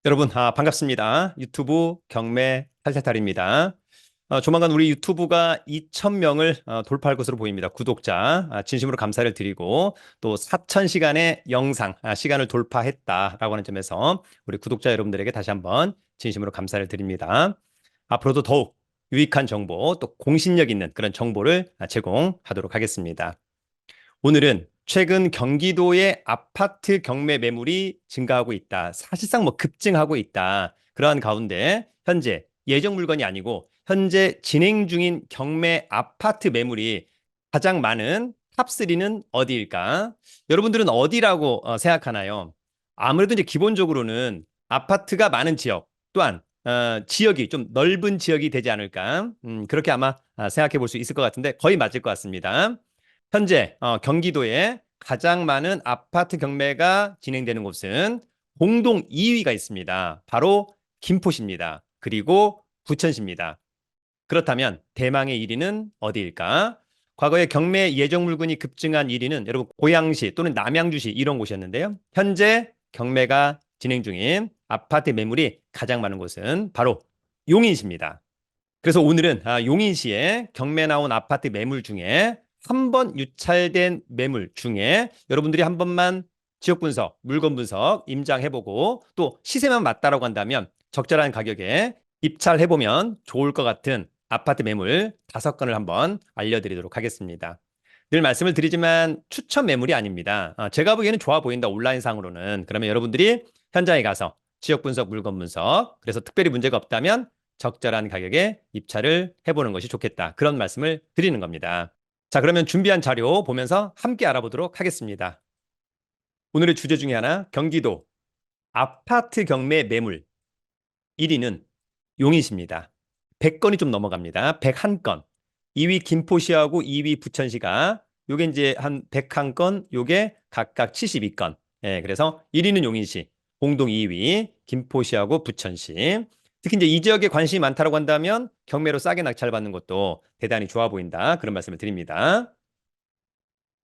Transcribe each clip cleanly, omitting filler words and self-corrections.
여러분, 반갑습니다. 유튜브 경매 탈탈탈입니다. 조만간 우리 유튜브가 2,000명을 돌파할 것으로 보입니다. 구독자, 진심으로 감사를 드리고, 또 4,000시간의 영상, 시간을 돌파했다라고 하는 점에서 우리 구독자 여러분들에게 다시 한번 진심으로 감사를 드립니다. 앞으로도 더욱 유익한 정보, 또 공신력 있는 그런 정보를 제공하도록 하겠습니다. 오늘은 최근 경기도의 아파트 경매 매물이 증가하고 있다. 사실상 뭐 급증하고 있다. 그러한 가운데 현재 예정 물건이 아니고 현재 진행 중인 경매 아파트 매물이 가장 많은 탑3는 어디일까? 여러분들은 어디라고 생각하나요? 아무래도 이제 기본적으로는 아파트가 많은 지역 또한 지역이 좀 넓은 지역이 되지 않을까? 그렇게 아마 생각해 볼 수 있을 것 같은데 거의 맞을 것 같습니다. 현재 경기도에 가장 많은 아파트 경매가 진행되는 곳은 공동 2위가 있습니다. 바로 김포시입니다. 그리고 부천시입니다. 그렇다면 대망의 1위는 어디일까? 과거에 경매 예정 물건이 급증한 1위는 여러분 고양시 또는 남양주시 이런 곳이었는데요. 현재 경매가 진행 중인 아파트 매물이 가장 많은 곳은 바로 용인시입니다. 그래서 오늘은 용인시에 경매 나온 아파트 매물 중에 한 번 유찰된 매물 중에 여러분들이 한 번만 지역 분석, 물건 분석, 임장해보고 또 시세만 맞다라고 한다면 적절한 가격에 입찰해보면 좋을 것 같은 아파트 매물 5건을 한번 알려드리도록 하겠습니다. 늘 말씀을 드리지만 추천 매물이 아닙니다. 제가 보기에는 좋아 보인다 온라인상으로는. 그러면 여러분들이 현장에 가서 지역 분석, 물건 분석, 그래서 특별히 문제가 없다면 적절한 가격에 입찰을 해보는 것이 좋겠다. 그런 말씀을 드리는 겁니다. 자, 그러면 준비한 자료 보면서 함께 알아보도록 하겠습니다. 오늘의 주제 중에 하나, 경기도 아파트 경매 매물 1위는 용인시입니다. 100건이 좀 넘어갑니다. 101건. 2위 김포시하고 2위 부천시가 요게 이제 한 101건, 요게 각각 72건. 예, 그래서 1위는 용인시, 공동 2위 김포시하고 부천시. 특히 이제 이 지역에 관심이 많다고 한다면 경매로 싸게 낙찰받는 것도 대단히 좋아 보인다. 그런 말씀을 드립니다.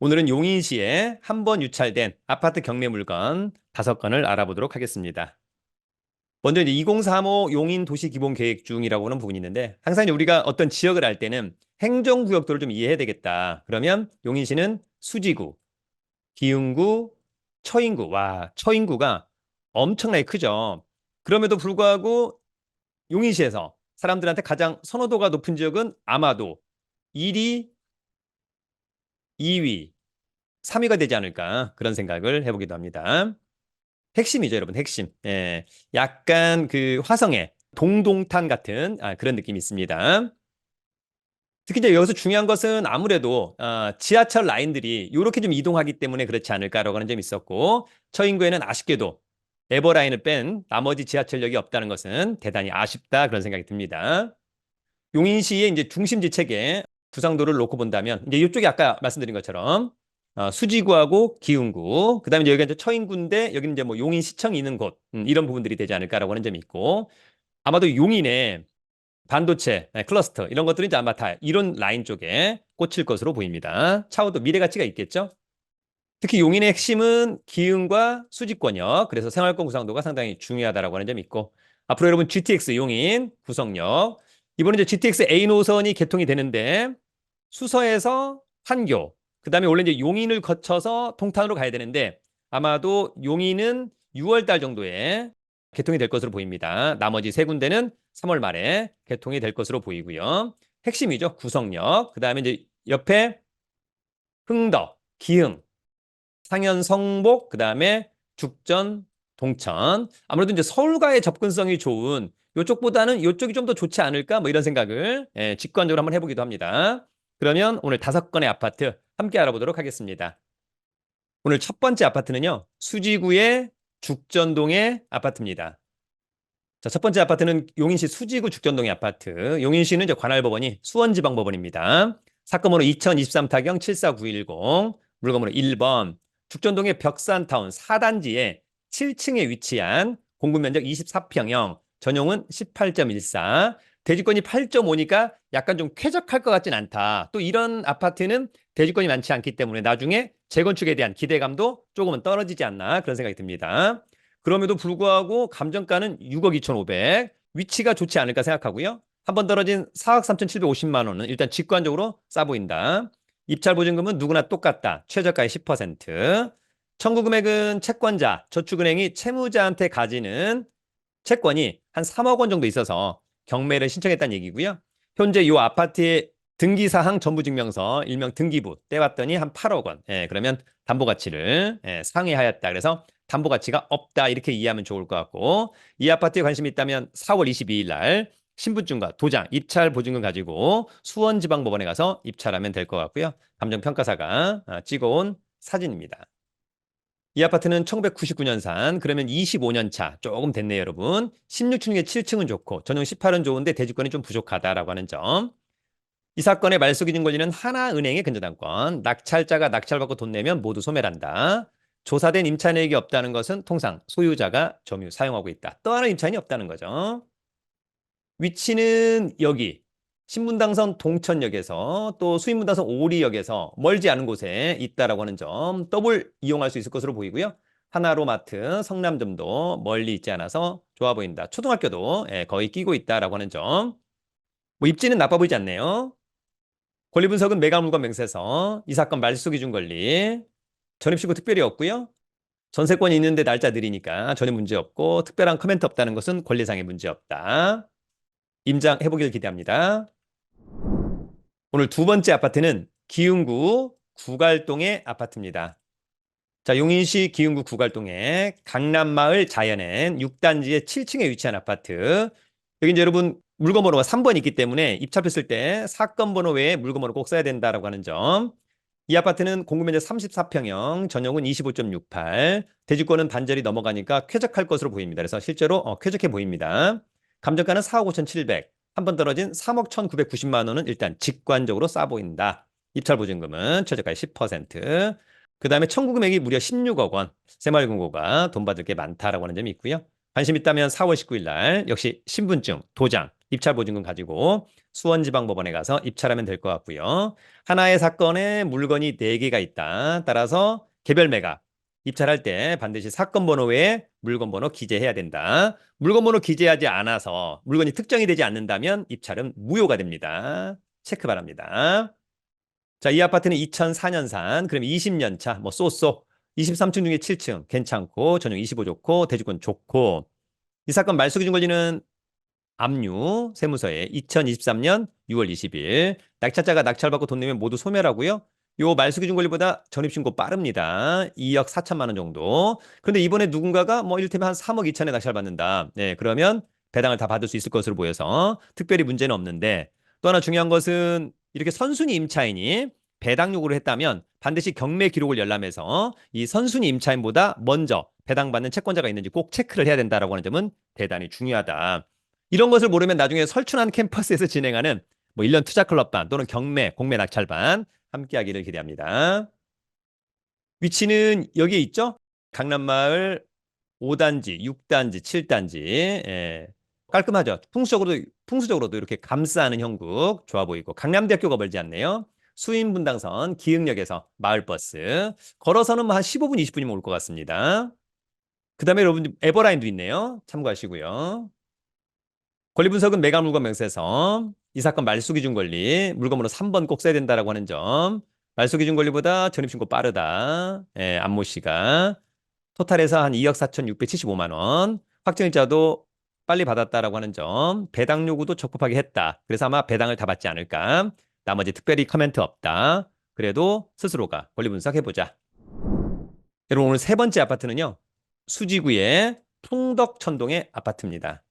오늘은 용인시에 한 번 유찰된 아파트 경매 물건 5건을 알아보도록 하겠습니다. 먼저 이제 2035 용인 도시 기본 계획 중이라고 하는 부분이 있는데 항상 이제 우리가 어떤 지역을 알 때는 행정구역도를 좀 이해해야 되겠다. 그러면 용인시는 수지구, 기흥구, 처인구. 와, 처인구가 엄청나게 크죠. 그럼에도 불구하고 용인시에서 사람들한테 가장 선호도가 높은 지역은 아마도 1위, 2위, 3위가 되지 않을까 그런 생각을 해보기도 합니다. 핵심이죠, 여러분. 핵심. 예. 약간 그 화성의 동동탄 같은 그런 느낌이 있습니다. 특히 이제 여기서 중요한 것은 아무래도 지하철 라인들이 이렇게 좀 이동하기 때문에 그렇지 않을까라고 하는 점이 있었고 처인구에는 아쉽게도 에버라인을 뺀 나머지 지하철역이 없다는 것은 대단히 아쉽다 그런 생각이 듭니다. 용인시의 이제 중심지책에 구상도를 놓고 본다면 이제 이쪽이 아까 말씀드린 것처럼 수지구하고 기흥구, 그다음에 이제 여기가 이제 처인구인데 여기는 이제 뭐 용인시청이 있는 곳 이런 부분들이 되지 않을까라고 하는 점이 있고 아마도 용인에 반도체 클러스터 이런 것들은 이제 아마 다 이런 라인 쪽에 꽂힐 것으로 보입니다. 차후도 미래 가치가 있겠죠. 특히 용인의 핵심은 기흥과 수지권역, 그래서 생활권 구상도가 상당히 중요하다라고 하는 점이 있고 앞으로 여러분 GTX 용인 구성역 이번에 이제 GTX A 노선이 개통이 되는데 수서에서 판교, 그다음에 원래 이제 용인을 거쳐서 동탄으로 가야 되는데 아마도 용인은 6월 달 정도에 개통이 될 것으로 보입니다. 나머지 세 군데는 3월 말에 개통이 될 것으로 보이고요. 핵심이죠. 구성역. 그다음에 이제 옆에 흥덕, 기흥, 상현, 성복, 그다음에 죽전, 동천. 아무래도 이제 서울과의 접근성이 좋은 이쪽보다는 이쪽이 좀 더 좋지 않을까 뭐 이런 생각을 직관적으로 한번 해보기도 합니다. 그러면 오늘 5건의 아파트 함께 알아보도록 하겠습니다. 오늘 첫 번째 아파트는요. 수지구의 죽전동의 아파트입니다. 자, 첫 번째 아파트는 용인시 수지구 죽전동의 아파트. 용인시는 이제 관할법원이 수원지방법원입니다. 사건번호 2023타경 74910, 물건번호 1번. 죽전동의 벽산타운 4단지에 7층에 위치한 공급면적 24평형, 전용은 18.14, 대지권이 8.5니까 약간 좀 쾌적할 것 같진 않다. 또 이런 아파트는 대지권이 많지 않기 때문에 나중에 재건축에 대한 기대감도 조금은 떨어지지 않나 그런 생각이 듭니다. 그럼에도 불구하고 감정가는 6억 2,500. 위치가 좋지 않을까 생각하고요. 한 번 떨어진 4억 3,750만 원은 일단 직관적으로 싸 보인다. 입찰 보증금은 누구나 똑같다. 최저가의 10%. 청구 금액은 채권자, 저축은행이 채무자한테 가지는 채권이 한 3억 원 정도 있어서 경매를 신청했다는 얘기고요. 현재 이 아파트의 등기사항 전부증명서 일명 등기부 떼봤더니 한 8억 원. 그러면 담보가치를 상회하였다. 그래서 담보가치가 없다. 이렇게 이해하면 좋을 것 같고, 이 아파트에 관심이 있다면 4월 22일 날 신분증과 도장, 입찰 보증금 가지고 수원지방법원에 가서 입찰하면 될 것 같고요. 감정평가사가 찍어온 사진입니다. 이 아파트는 1999년산, 그러면 25년 차, 조금 됐네요, 여러분. 16층 중에 7층은 좋고, 전용 18은 좋은데 대지권이 좀 부족하다라고 하는 점. 이 사건의 말소기준 권리는 하나은행의 근저당권, 낙찰자가 낙찰받고 돈 내면 모두 소멸한다. 조사된 임차 내역이 없다는 것은 통상 소유자가 점유 사용하고 있다. 또 하나 임차인이 없다는 거죠. 위치는 여기 신분당선 동천역에서 또 수인분당선 오리역에서 멀지 않은 곳에 있다라고 하는 점, 더블 이용할 수 있을 것으로 보이고요. 하나로마트, 성남점도 멀리 있지 않아서 좋아 보인다. 초등학교도 거의 끼고 있다라고 하는 점. 뭐 입지는 나빠 보이지 않네요. 권리 분석은 매각물건 명세서, 이 사건 말소 기준 권리, 전입신고 특별히 없고요. 전세권이 있는데 날짜 느리니까 전혀 문제 없고, 특별한 코멘트 없다는 것은 권리상의 문제 없다. 임장해보길 기대합니다. 오늘 두 번째 아파트는 기흥구 구갈동의 아파트입니다. 자, 용인시 기흥구 구갈동의 강남마을 자연엔 6단지의 7층에 위치한 아파트. 여기 이제 여러분 물건 번호가 3번이 있기 때문에 입찰했을 때 사건 번호 외에 물건 번호 꼭 써야 된다라고 하는 점. 이 아파트는 공급면적 34평형, 전용은 25.68, 대지권은 반절이 넘어가니까 쾌적할 것으로 보입니다. 그래서 실제로 쾌적해 보입니다. 감정가는 4억 5,700, 한 번 떨어진 3억 1,990만 원은 일단 직관적으로 싸 보인다. 입찰 보증금은 최저가의 10%. 그 다음에 청구 금액이 무려 16억 원. 새마을금고가 돈 받을 게 많다라고 하는 점이 있고요. 관심 있다면 4월 19일 날 역시 신분증, 도장, 입찰 보증금 가지고 수원지방법원에 가서 입찰하면 될 것 같고요. 하나의 사건에 물건이 4개가 있다. 따라서 개별 매각, 입찰할 때 반드시 사건 번호 외에 물건 번호 기재해야 된다. 물건 번호 기재하지 않아서 물건이 특정이 되지 않는다면 입찰은 무효가 됩니다. 체크 바랍니다. 자, 이 아파트는 2004년산, 그럼 20년 차, 뭐 쏘쏘. 23층 중에 7층 괜찮고, 전용 25 좋고, 대지권 좋고. 이 사건 말소 기준 권리는 압류 세무서에 2023년 6월 20일 낙찰자가 낙찰받고 돈 내면 모두 소멸하고요. 요 말소 기준 권리보다 전입신고 빠릅니다. 2억 4천만 원 정도. 그런데 이번에 누군가가 뭐 이를테면 한 3억 2천에 낙찰받는다. 네, 그러면 배당을 다 받을 수 있을 것으로 보여서 특별히 문제는 없는데, 또 하나 중요한 것은 이렇게 선순위 임차인이 배당 요구를 했다면 반드시 경매 기록을 열람해서 이 선순위 임차인보다 먼저 배당받는 채권자가 있는지 꼭 체크를 해야 된다라고 하는 점은 대단히 중요하다. 이런 것을 모르면 나중에 설춘한 캠퍼스에서 진행하는 뭐 1년 투자 클럽반 또는 경매, 공매 낙찰반 함께 하기를 기대합니다. 위치는 여기에 있죠? 강남마을 5단지, 6단지, 7단지. 깔끔하죠? 풍수적으로도 이렇게 감싸는 형국 좋아 보이고, 강남대학교가 멀지 않네요. 수인분당선 기흥역에서 마을버스 걸어서는 한 15분, 20분이면 올 것 같습니다. 그 다음에 여러분 에버라인도 있네요. 참고하시고요. 권리 분석은 매각물건 명세서, 이 사건 말소 기준 권리, 물건번호 3번 꼭 써야 된다라고 하는 점. 말소 기준 권리보다 전입신고 빠르다. 안모 씨가 토탈에서 한 2억 4,675만 원. 확정일자도 빨리 받았다라고 하는 점. 배당 요구도 적법하게 했다. 그래서 아마 배당을 다 받지 않을까. 나머지 특별히 코멘트 없다. 그래도 스스로가 권리 분석해보자. 여러분 오늘 세 번째 아파트는요, 수지구의 풍덕천동의 아파트입니다.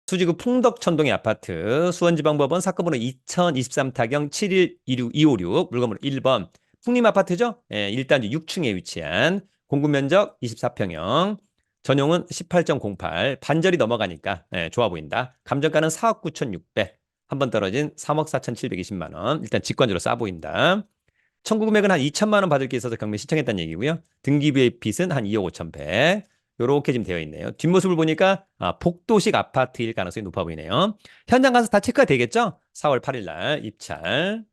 수지구 풍덕천동의 아파트, 수원지방법원 사건번호 2023타경 7126-256, 물건번호 1번. 풍림아파트죠? 1단지 6층에 위치한 공급면적 24평형, 전용은 18.08, 반절이 넘어가니까 좋아 보인다. 감정가는 4억 9,600, 한 번 떨어진 3억 4,720만 원. 일단 직관적으로 싸 보인다. 청구 금액은 한 2천만 원 받을 게 있어서 경매 신청했다는 얘기고요. 등기부의 빚은 한 2억 5,100. 이렇게 지금 되어 있네요. 뒷모습을 보니까 복도식 아파트일 가능성이 높아 보이네요. 현장 가서 다 체크가 되겠죠? 4월 8일 날 입찰.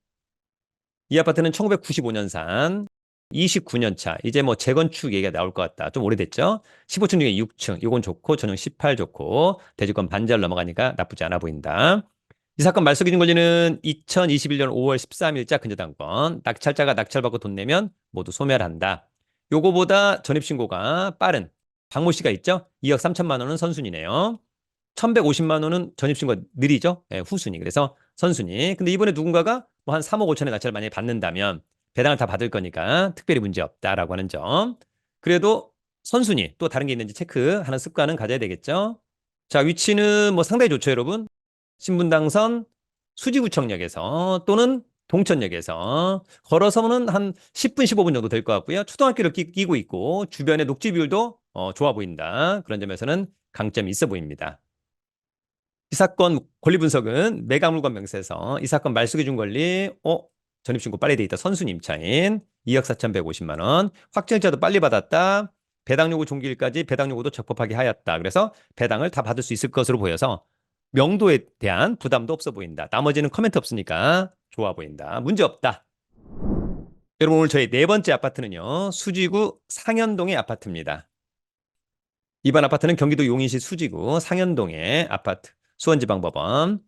이 아파트는 1995년산, 29년 차. 이제 뭐 재건축 얘기가 나올 것 같다. 좀 오래됐죠? 15층 중에 6층. 이건 좋고, 전용 18 좋고, 대지권 반절 넘어가니까 나쁘지 않아 보인다. 이 사건 말소 기준 권리는 2021년 5월 13일자 근저당권. 낙찰자가 낙찰받고 돈 내면 모두 소멸한다. 요거보다 전입신고가 빠른 박모 씨가 있죠? 2억 3천만 원은 선순위네요. 1150만 원은 전입신고가 느리죠? 예, 후순위. 그래서 선순위. 근데 이번에 누군가가 뭐 한 3억 5천의 낙찰을 만약에 받는다면 배당을 다 받을 거니까 특별히 문제 없다라고 하는 점. 그래도 선순위 또 다른 게 있는지 체크하는 습관은 가져야 되겠죠? 자, 위치는 뭐 상당히 좋죠, 여러분. 신분당선 수지구청역에서 또는 동천역에서 걸어서는 한 10분, 15분 정도 될 것 같고요. 초등학교를 끼고 있고 주변의 녹지 비율도 좋아 보인다. 그런 점에서는 강점이 있어 보입니다. 이 사건 권리 분석은 매각물건 명세서 이 사건 말소기준 권리 전입신고 빨리 돼 있다. 선순위 임차인 2억 4,150만 원. 확정자도 빨리 받았다. 배당 요구 종기일까지 배당 요구도 적법하게 하였다. 그래서 배당을 다 받을 수 있을 것으로 보여서 명도에 대한 부담도 없어 보인다. 나머지는 코멘트 없으니까 좋아 보인다. 문제 없다. 여러분 오늘 저희 네 번째 아파트는요. 수지구 상현동의 아파트입니다. 이번 아파트는 경기도 용인시 수지구 상현동의 아파트. 수원지방법원.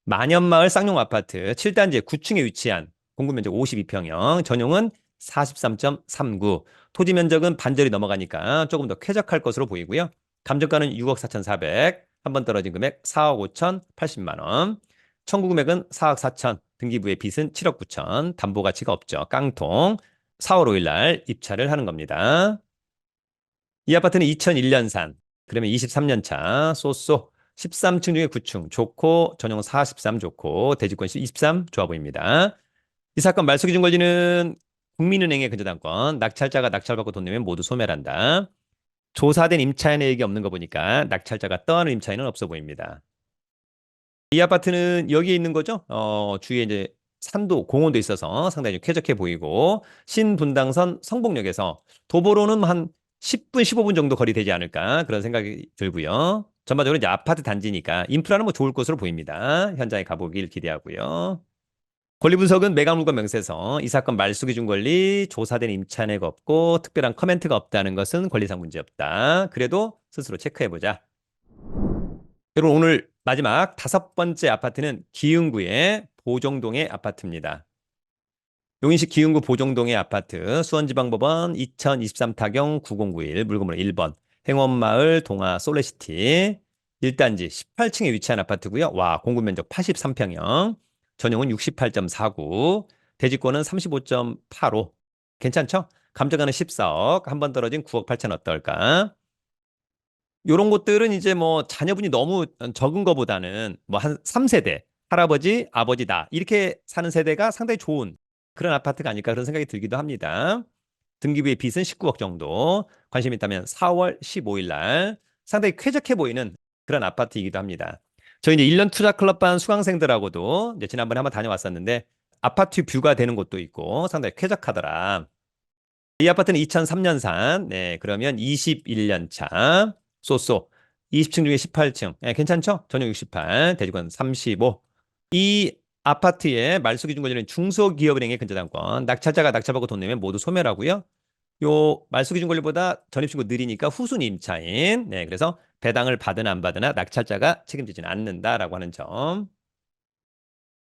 만연마을 쌍용 아파트 7단지 9층에 위치한 공급면적 52평형. 전용은 43.39. 토지 면적은 반절이 넘어가니까 조금 더 쾌적할 것으로 보이고요. 감정가는 6억 4,400. 한 번 떨어진 금액 4억 5천 80만 원. 청구 금액은 4억 4천. 등기부의 빚은 7억 9천. 담보 가치가 없죠. 깡통. 4월 5일 날 입찰을 하는 겁니다. 이 아파트는 2001년산. 그러면 23년 차. 쏘쏘. 13층 중에 9층. 좋고 전용 43 좋고 대지권시 23 좋아 보입니다. 이 사건 말소 기준 권리는 국민은행의 근저당권. 낙찰자가 낙찰받고 돈 내면 모두 소멸한다. 조사된 임차인의 얘기 없는 거 보니까 낙찰자가 떠안은 임차인은 없어 보입니다. 이 아파트는 여기에 있는 거죠. 주위에 이제 산도, 공원도 있어서 상당히 좀 쾌적해 보이고 신분당선 성북역에서 도보로는 한 10분, 15분 정도 거리 되지 않을까 그런 생각이 들고요. 전반적으로 이제 아파트 단지니까 인프라는 뭐 좋을 것으로 보입니다. 현장에 가보길 기대하고요. 권리 분석은 매각물건 명세서 이 사건 말소 기준 권리 조사된 임차인가 없고 특별한 커멘트가 없다는 것은 권리상 문제 없다. 그래도 스스로 체크해보자. 여러분 오늘 마지막 다섯 번째 아파트는 기흥구의 보정동의 아파트입니다. 용인시 기흥구 보정동의 아파트 수원지방법원 2023 타경 9091 물건번호 1번 행원마을 동아 솔레시티 1단지 18층에 위치한 아파트고요. 와 공급면적 83평형 전용은 68.49 대지권은 35.85 괜찮죠? 감정가는 14억 한 번 떨어진 9억 8천 어떨까? 요런 곳들은 이제 뭐 자녀분이 너무 적은 거보다는 뭐 한 3세대, 할아버지, 아버지 나 이렇게 사는 세대가 상당히 좋은 그런 아파트가 아닐까 그런 생각이 들기도 합니다. 등기부의 빚은 19억 정도. 관심 있다면 4월 15일 날 상당히 쾌적해 보이는 그런 아파트이기도 합니다. 저희 이제 1년 투자 클럽반 수강생들하고도 이제 지난번에 한번 다녀왔었는데 아파트 뷰가 되는 곳도 있고 상당히 쾌적하더라. 이 아파트는 2003년산. 네, 그러면 21년 차. 쏘쏘. 20층 중에 18층. 네, 괜찮죠? 전용 68, 대지권 35. 이 아파트의 말소 기준 권리는 중소기업은행의 근저당권. 낙찰자가 낙찰받고 돈 내면 모두 소멸하고요. 요 말소 기준 권리보다 전입신고 느리니까 후순위 임차인. 네, 그래서 배당을 받으나 안 받으나 낙찰자가 책임지지는 않는다라고 하는 점.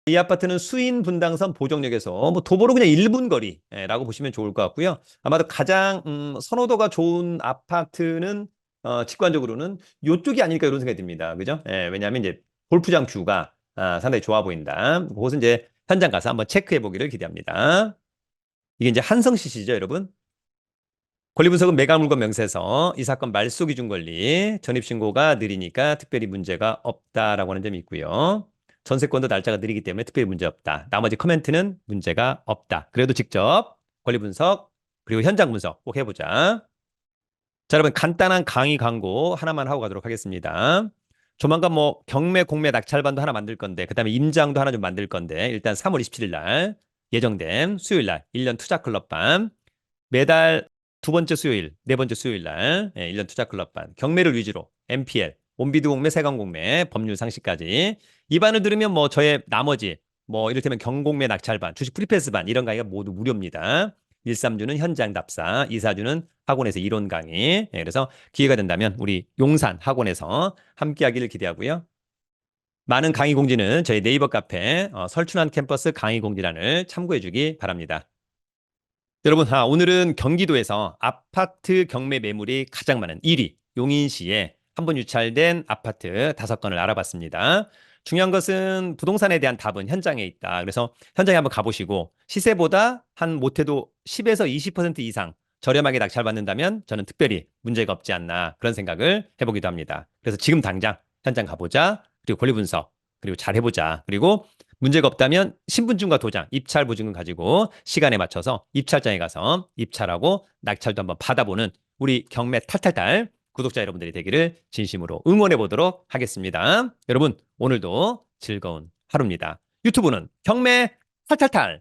이 아파트는 수인 분당선 보정역에서 뭐 도보로 그냥 1분 거리라고 보시면 좋을 것 같고요. 아마도 가장 선호도가 좋은 아파트는 직관적으로는 이쪽이 아닐까 이런 생각이 듭니다. 그죠? 예, 왜냐하면 이제 골프장 뷰가 상당히 좋아 보인다. 그것은 이제 현장 가서 한번 체크해 보기를 기대합니다. 이게 이제 한성시시죠, 여러분? 권리 분석은 매각물건 명세서 이 사건 말소 기준 권리 전입신고가 느리니까 특별히 문제가 없다라고 하는 점이 있고요. 전세권도 날짜가 느리기 때문에 특별히 문제 없다. 나머지 커멘트는 문제가 없다. 그래도 직접 권리 분석 그리고 현장 분석 꼭 해보자. 자, 여러분 간단한 강의 광고 하나만 하고 가도록 하겠습니다. 조만간 뭐 경매, 공매, 낙찰반도 하나 만들 건데 그다음에 임장도 하나 좀 만들 건데 일단 3월 27일 날 예정된 수요일 날 1년 투자 클럽반 매달 두 번째 수요일, 네 번째 수요일 날 1년 투자 클럽반 경매를 위주로 MPL, 온비드 공매, 세관 공매, 법률 상식까지 이 반을 들으면 뭐 저의 나머지 뭐 이를테면 경공매 낙찰반, 주식 프리패스반 이런 강의가 모두 무료입니다. 13주는 현장 답사, 24주는 학원에서 이론 강의. 예, 그래서 기회가 된다면 우리 용산 학원에서 함께 하기를 기대하고요. 많은 강의 공지는 저희 네이버 카페 설춘환 캠퍼스 강의 공지란을 참고해 주기 바랍니다. 여러분, 오늘은 경기도에서 아파트 경매 매물이 가장 많은 1위, 용인시에 한 번 유찰된 아파트 5건을 알아봤습니다. 중요한 것은 부동산에 대한 답은 현장에 있다. 그래서 현장에 한번 가보시고 시세보다 한 못해도 10에서 20% 이상 저렴하게 낙찰받는다면 저는 특별히 문제가 없지 않나 그런 생각을 해보기도 합니다. 그래서 지금 당장 현장 가보자. 그리고 권리 분석, 그리고 잘 해보자. 그리고 문제가 없다면 신분증과 도장, 입찰 보증금 가지고 시간에 맞춰서 입찰장에 가서 입찰하고 낙찰도 한번 받아보는 우리 경매 탈탈탈 구독자 여러분들이 되기를 진심으로 응원해 보도록 하겠습니다. 여러분, 오늘도 즐거운 하루입니다. 유튜브는 경매 탈탈탈